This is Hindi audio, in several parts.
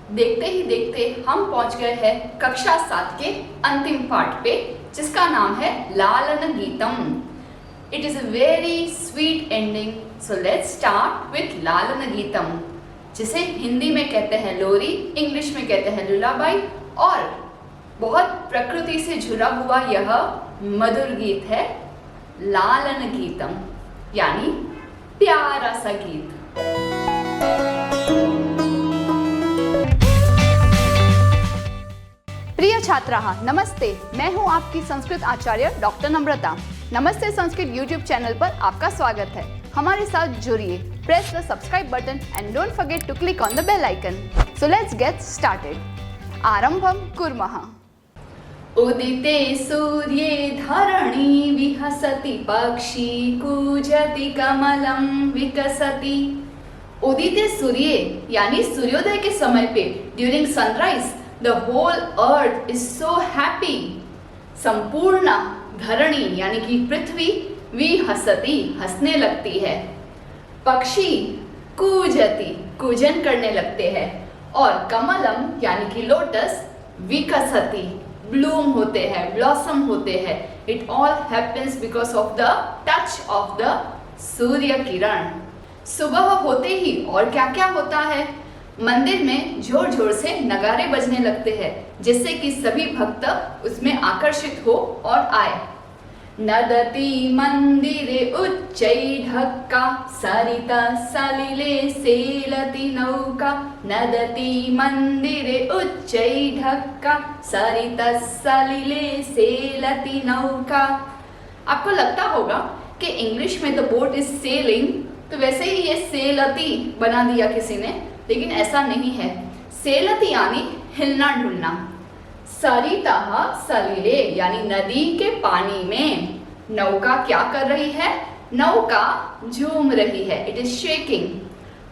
देखते ही देखते हम पहुंच गए हैं कक्षा 7 के अंतिम पाठ पे, जिसका नाम है लालन GITAM. It is a very sweet ending, so let's start with लालन गीतम, जिसे हिंदी में कहते हैं लोरी, इंग्लिश में कहते हैं लुलाबाई, और बहुत प्रकृति से जुड़ा हुआ यह मधुर गीत है लालन गीतम, यानी प्यारा सा गीत। प्रिय छात्राः, नमस्ते। मैं हूं आपकी संस्कृत आचार्य डॉक्टर नम्रता। नमस्ते संस्कृत यूट्यूब चैनल पर आपका स्वागत है। हमारे साथ जुड़िए। Press the subscribe button and don't forget to click on the bell icon. So let's get started. आरंभं कुर्मः। उदिते सूर्ये धरणी विहसति पक्षी कूजति कमलं विकसति। उदिते सूर्ये यानी सूर्योदय के समय पे, during sunrise the whole earth is so happy. संपूर्ण धरणी यानी कि पृथ्वी विहसति हंसने लगती है, पक्षी कूजति कूजन करने लगते हैं, और कमलम यानी कि लोटस विकसति ब्लूम होते हैं, ब्लॉसम होते हैं। It all happens because of the touch of the सूर्य किरण। सुबह होते ही और क्या क्या होता है, मंदिर में जोर जोर से नगारे बजने लगते हैं, जिससे कि सभी भक्त उसमें आकर्षित हो और आए। नदति मंदिरे उच्चैढक्का सरिता सलिले सेलति नौका। नदति मंदिरे उच्चैढक्का सरिता सलिले सेलति नौका। आपको लगता होगा कि इंग्लिश में द बोट इज सेलिंग, तो वैसे ही ये सेलती बना दिया किसी ने, लेकिन ऐसा नहीं है। सेलती यानी हिलना डुलना। सरितः सलिले यानी नदी के पानी में। नौका क्या कर रही है, नौका झूम रही है, इट इज शेकिंग।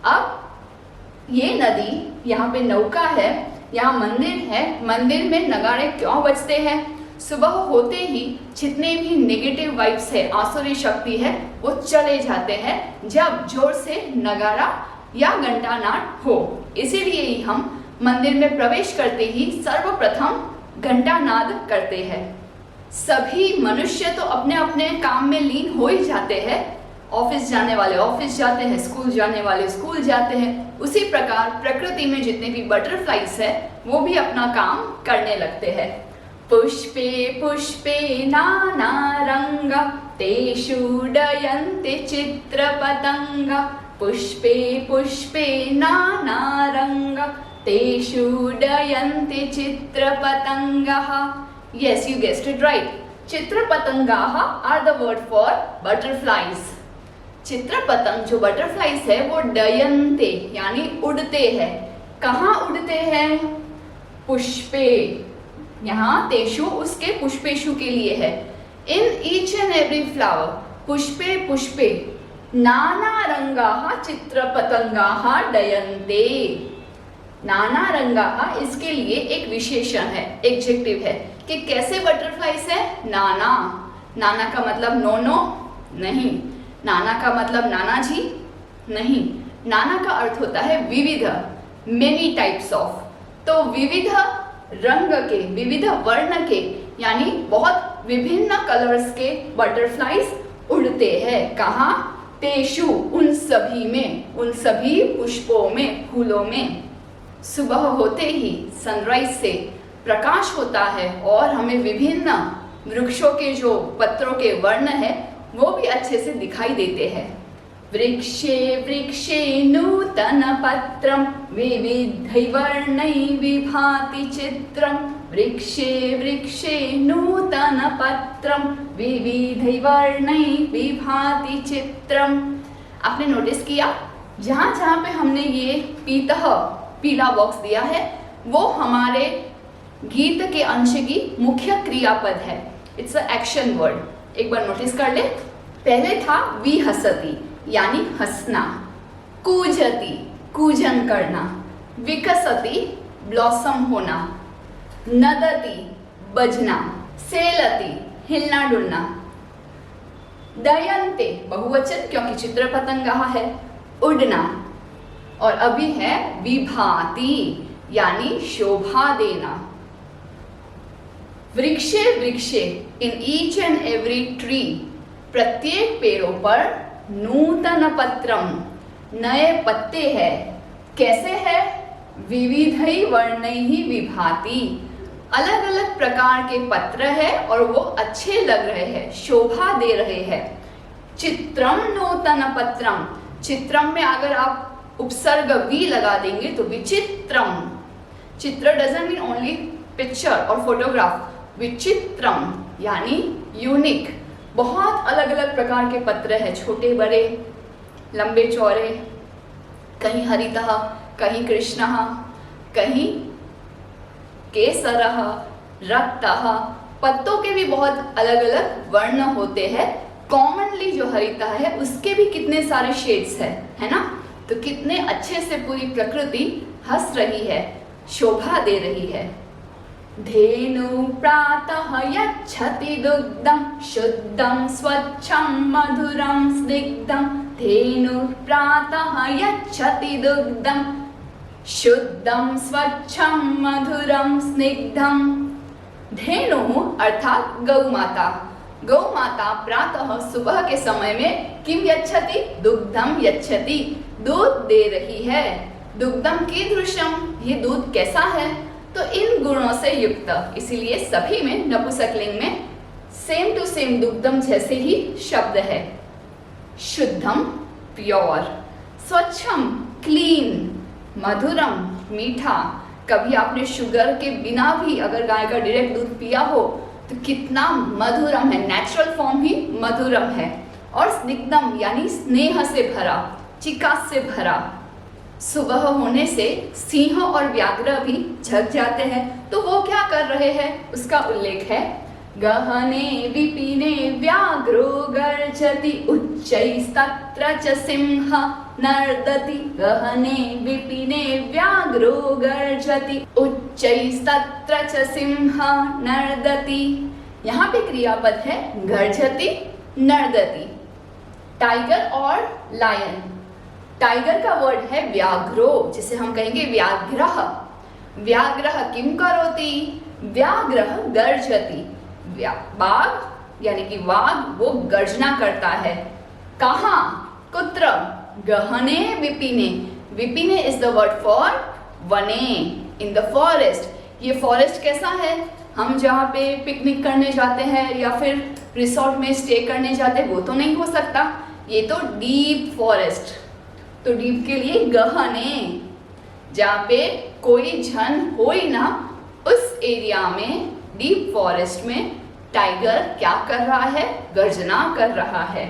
अब ये नदी, यहाँ पे नौका है, यहाँ मंदिर है, मंदिर में नगाड़े क्यों बजते हैं? सुबह होते ही जितने भी नेगेटिव वाइब्स है, आसुरी शक्ति है, वो चले जाते हैं जब जोर से नगाड़ा या घंटा नाद हो। इसीलिए ही हम मंदिर में प्रवेश करते ही सर्वप्रथम घंटा नाद करते हैं। सभी मनुष्य तो अपने अपने काम में लीन हो ही जाते हैं। ऑफिस जाने वाले ऑफिस जाते हैं, स्कूल जाने वाले स्कूल जाते हैं। उसी प्रकार प्रकृति में जितने भी बटरफ्लाइज है, वो भी अपना काम करने लगते हैं। पुष्पे पुष्पे नाना रंगा तेषु उड्डयन्ति चित्रपतंगा। पुष्पे पुष्पे नाना रंगा तेषु उड्डयन्ति चित्रपतंगाः। Yes, you guessed it right. चित्रपतंगाः are the word for butterflies. चित्रपतंग जो बटरफ्लाइज है वो डयन्ते यानी उड़ते हैं। कहाँ उड़ते हैं? पुष्पे, यहाँ तेषु उसके पुष्पेशु के लिए है। In each and every flower, पुष्पे पुष्पे नाना रंगाः चित्रपतंगाः डयन्ते। नाना रंगाः इसके लिए एक विशेषण है, एडजेक्टिव है कि कैसे बटरफ्लाइज है। नाना, नाना का मतलब नोनो नहीं, नाना का मतलब नाना जी नहीं, नाना का अर्थ होता है विविध, मेनी टाइप्स ऑफ। तो विविध रंग के, विविध वर्ण के, यानी बहुत विभिन्न कलर्स के बटरफ्लाइज उड़ते हैं। कहाँ? तेषु उन सभी में, उन सभी पुष्पों में, फूलों में। सुबह होते ही सनराइज से प्रकाश होता है और हमें विभिन्न वृक्षों के जो पत्रों के वर्ण है वो भी अच्छे से दिखाई देते हैं। वृक्षे वृक्षे नूतन पत्रम विविधै वर्णै विभाति चित्रम। वृक्षे वृक्षे नूतन पत्रम विविधै वर्णै विभाति चित्रम। आपने नोटिस किया, जहाँ जहाँ पे हमने ये पीला बॉक्स दिया है, वो हमारे गीत के अंश की मुख्य क्रियापद है। It's a action word. एक बार नोटिस कर ले। पहले था विहसति यानी हंसना, कूजति कूजन करना, विकसति ब्लॉसम होना, नदति बजना, सेलति हिलना डुलना, डयन्ते बहुवचन क्योंकि चित्रपतंगाः है, उड़ना, और अभी है विभाति यानी शोभा देना। वृक्षे वृक्षे, in each and every tree, प्रत्येक पेड़ों पर नूतन पत्रम, नए पत्ते हैं। कैसे है? विविधै वर्णैहि विभाति, अलग अलग प्रकार के पत्र है और वो अच्छे लग रहे हैं, शोभा दे रहे हैं। चित्रम नूतन पत्रम, चित्रम में अगर आप उपसर्ग वी लगा देंगे तो विचित्रम, चित्र डजंट मीन ओनली पिक्चर और फोटोग्राफ, विचित्रम यानी यूनिक, बहुत अलग अलग प्रकार के पत्र है, छोटे बड़े, लंबे चौड़े, कहीं हरितः, कहीं कृष्णः, कहीं केसरः, रक्तः। पत्तों के भी बहुत अलग अलग वर्ण होते हैं। कॉमनली जो हरितः है उसके भी कितने सारे शेड्स है ना। तो कितने अच्छे से पूरी प्रकृति हंस रही है, शोभा दे रही है। धेनु प्रातः यच्छति दुग्धं शुद्धं स्वच्छं मधुरं स्निग्धं, धेनु प्रातः यच्छति दुग्धं शुद्धं स्वच्छं मधुरं स्निग्धं। धेनु अर्थात गौ माता, गौ माता प्रातः सुबह के समय में किम यच्छति, दुग्धम यच्छति, दूध दे रही है। दुग्धम कीदृशम, ये दूध कैसा है? तो इन गुणों से युक्त, इसीलिए सभी में नपुंसकलिंग में सेम टू सेम दुग्धम जैसे ही शब्द है। शुद्धम प्योर, स्वच्छम क्लीन, मधुरम मीठा। कभी आपने शुगर के बिना भी अगर गाय का डायरेक्ट दूध पिया हो तो कितना मधुरम है, नेचुरल फॉर्म ही मधुरम है। और स्निग्धम यानी स्नेह से भरा, चिकास से भरा। सुबह होने से सिंह और व्याघ्र भी झक जाते हैं, तो वो क्या कर रहे हैं उसका उल्लेख है। गहने विपिने व्याघ्रो गर्जति, उच्चैस्तत्र च सिंह नर्दति। गहने विपिने व्याघ्रो गर्जति, उच्चैस्तत्र च सिंह नर्दति। यहाँ पे क्रियापद है गर्जति, नर्दति। टाइगर और लायन, टाइगर का वर्ड है व्याघ्रो, जिसे हम कहेंगे व्याघ्रः। व्याघ्रः किम करोति, व्याघ्रः गर्जति। बाघ यानी कि वाघ वो गर्जना करता है। कहाँ, कुत्र, गहने विपिने। विपिने इज द वर्ड फॉर वने, इन द फॉरेस्ट। ये फॉरेस्ट कैसा है? हम जहाँ पे पिकनिक करने जाते हैं या फिर रिसोर्ट में स्टे करने जाते हैं वो तो नहीं हो सकता, ये तो डीप फॉरेस्ट। तो डीप के लिए गहने, जहाँ पे कोई जन हो ही ना, उस एरिया में डीप फॉरेस्ट में टाइगर क्या कर रहा है? गर्जना कर रहा है।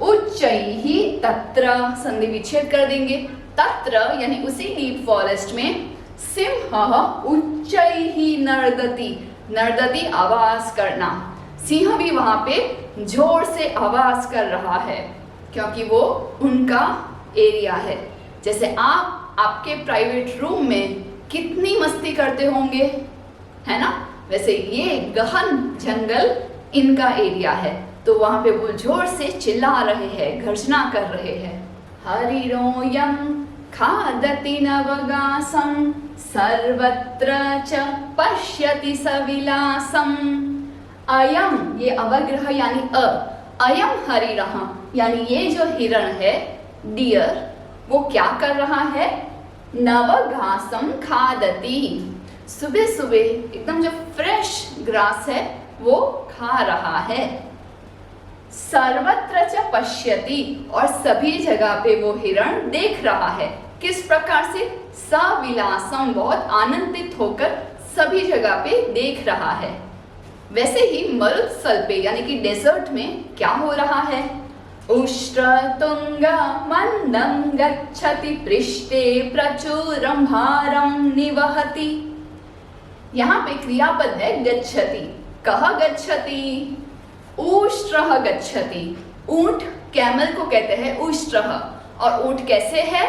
उच्चैहि तत्र, संधि विच्छेद कर देंगे। तत्र यानी उसी डीप फॉरेस्ट में सिंह उच्चैहि नर्दति, नर्दति आवाज करना। सिंह भी वहां पे जोर से आवाज कर रहा है क्योंकि वो उनका एरिया है। जैसे आप आपके प्राइवेट रूम में कितनी मस्ती करते होंगे, है ना, वैसे ये गहन जंगल इनका एरिया है, तो वहां पे वो जोर से चिल्ला रहे हैं, गर्जना कर रहे हैं। हरिरोयं खादति नवगासं, सर्वत्र च पश्यति सविलासं। अयम, ये अवग्रह यानी अ, अयम हरिरः यानी ये जो हिरण है, डियर, वो क्या कर रहा है? नवघासम खादति, सुबह सुबह एकदम जो फ्रेश ग्रास है वो खा रहा है। सर्वत्र च पश्यति, और सभी जगह पे वो हिरण देख रहा है। किस प्रकार से? सविलासम, बहुत आनंदित होकर सभी जगह पे देख रहा है। वैसे ही मरुस्थल पे यानी कि डेजर्ट में क्या हो रहा है? उष्ट्रतुंग मंदं गच्छति, पृष्ठे प्रचुरं भारं निवहति। यहाँ पे क्रियापद है गच्छति। कह गच्छति? उष्ट्रः गच्छति। ऊंट, कैमल को कहते हैं उष्ट्रः, और ऊंट कैसे है?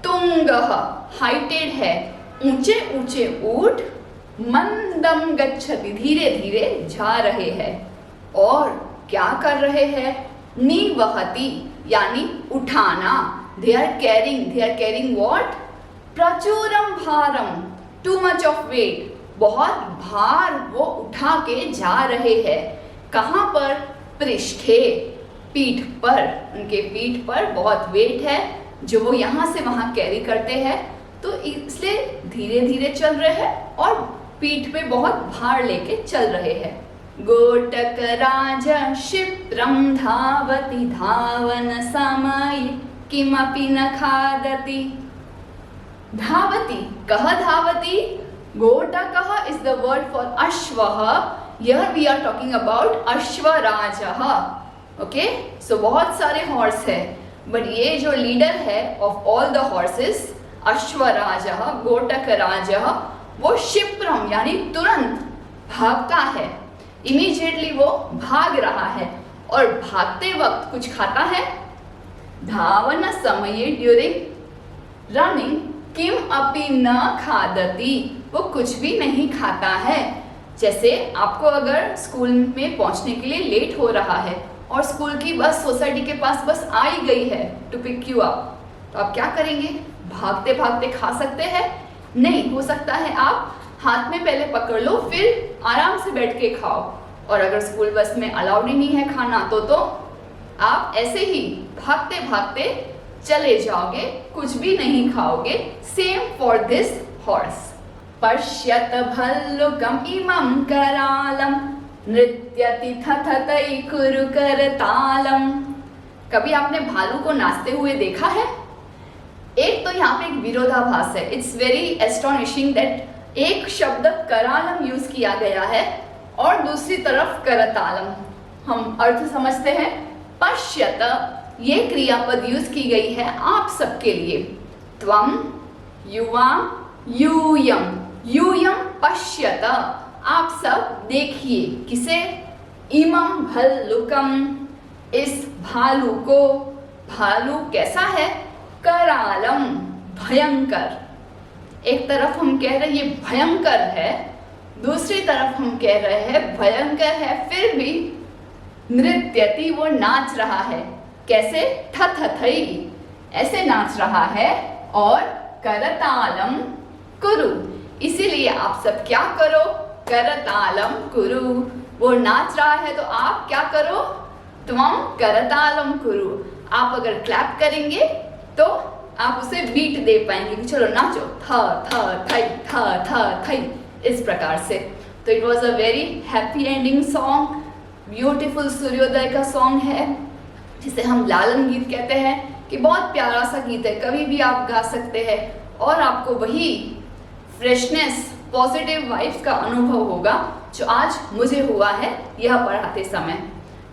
तुंगः, हाइटेड है, ऊंचे ऊंचे ऊंट। मंदम गच्छति, धीरे धीरे जा रहे हैं। और क्या कर रहे हैं? निवहति यानी उठाना। They are carrying what? प्रचुरम भारम, टू मच ऑफ वेट, बहुत भार वो उठा के जा रहे हैं। कहाँ पर? पृष्ठे, पीठ पर, उनके पीठ पर बहुत वेट है जो वो यहाँ से वहाँ कैरी करते हैं, तो इसलिए धीरे धीरे चल रहे हैं और पीठ पे बहुत भार लेके चल रहे हैं। गोटक राज क्षिप्रम धावति धावन समय किमपि न खादति। धावति, कह धावति? गोटकः is the word for अश्वः. Here we are talking about अश्वराजः. Okay? So बहुत सारे हॉर्स है, बट ये जो लीडर है of all the horses, अश्वराजः, गोटकराजः, वो क्षिप्रम यानी तुरंत भागता है। इमीडिएटली वो भाग रहा है और भागते वक्त कुछ खाता है। धावन समये, ड्यूरिंग रनिंग, किम अपि न खादति, वो कुछ भी नहीं खाता है। जैसे आपको अगर स्कूल में पहुंचने के लिए लेट हो रहा है और स्कूल की बस सोसाइटी के पास बस आ ही गई है टू पिक यू अप, तो आप क्या करेंगे? भागते भागते खा सकते हैं? नहीं, हो सकता है आप हाथ में पहले पकड़ लो, फिर आराम से बैठ के खाओ। और अगर स्कूल बस में अलाउड ही नहीं है खाना, तो आप ऐसे ही भागते भागते चले जाओगे, कुछ भी नहीं खाओगे। Same for this horse. पश्यत भल्लुकम इमं करालम नृत्यति थथतै कुरु करतालम। कभी आपने भालू को नाचते हुए देखा है? एक तो यहाँ पे एक विरोधाभास है। इट्स वेरी एस्टोनिशिंग दैट एक शब्द करालम यूज किया गया है और दूसरी तरफ करतालम। हम अर्थ समझते हैं। पश्यत, ये क्रियापद यूज की गई है आप सबके लिए। त्वम, युवा, यूयम, यूयम पश्यत, आप सब देखिए। किसे? इमं भल्लुकम, इस भालू को। भालू कैसा है? करालम, भयंकर। एक तरफ हम कह रहे हैं ये भयंकर है, दूसरी तरफ हम कह रहे हैं भयंकर है फिर भी नृत्यति, वो नाच रहा है। कैसे? थथथई, ऐसे नाच रहा है। और करतालम कुरु, इसीलिए आप सब क्या करो? करतालम कुरु। वो नाच रहा है तो आप क्या करो? त्वम करतालम कुरु। आप अगर क्लैप करेंगे तो आप उसे बीट दे पाएंगे कि चलो नाचो, थ थ थई थ थ थई, इस प्रकार से। तो it was a very happy ending song, beautiful सूर्योदय का सॉन्ग है जिसे हम लालन गीत कहते हैं, कि बहुत प्यारा सा गीत है, कभी भी आप गा सकते हैं और आपको वही फ्रेशनेस, पॉजिटिव वाइब्स का अनुभव होगा जो आज मुझे हुआ है यह पढ़ाते समय।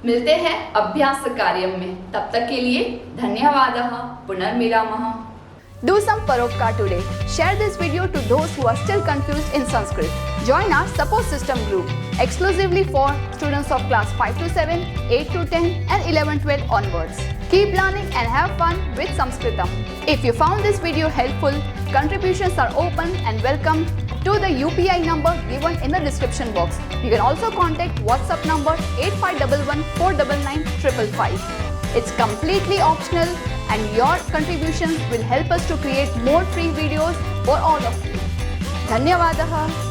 मिलते हैं अभ्यास कार्यम में, तब तक के लिए धन्यवादः, पुनर्मिलामः। Do some paropkar today. Share this video to those who are still confused in Sanskrit. Join our support system group exclusively for students of class 5 to 7, 8 to 10 and 11-12 onwards. Keep learning and have fun with Sanskritam. If you found this video helpful, contributions are open and welcome to the UPI number given in the description box. You can also contact WhatsApp number 8511 499 555. It's completely optional and your contributions will help us to create more free videos for all of you. धन्यवादः।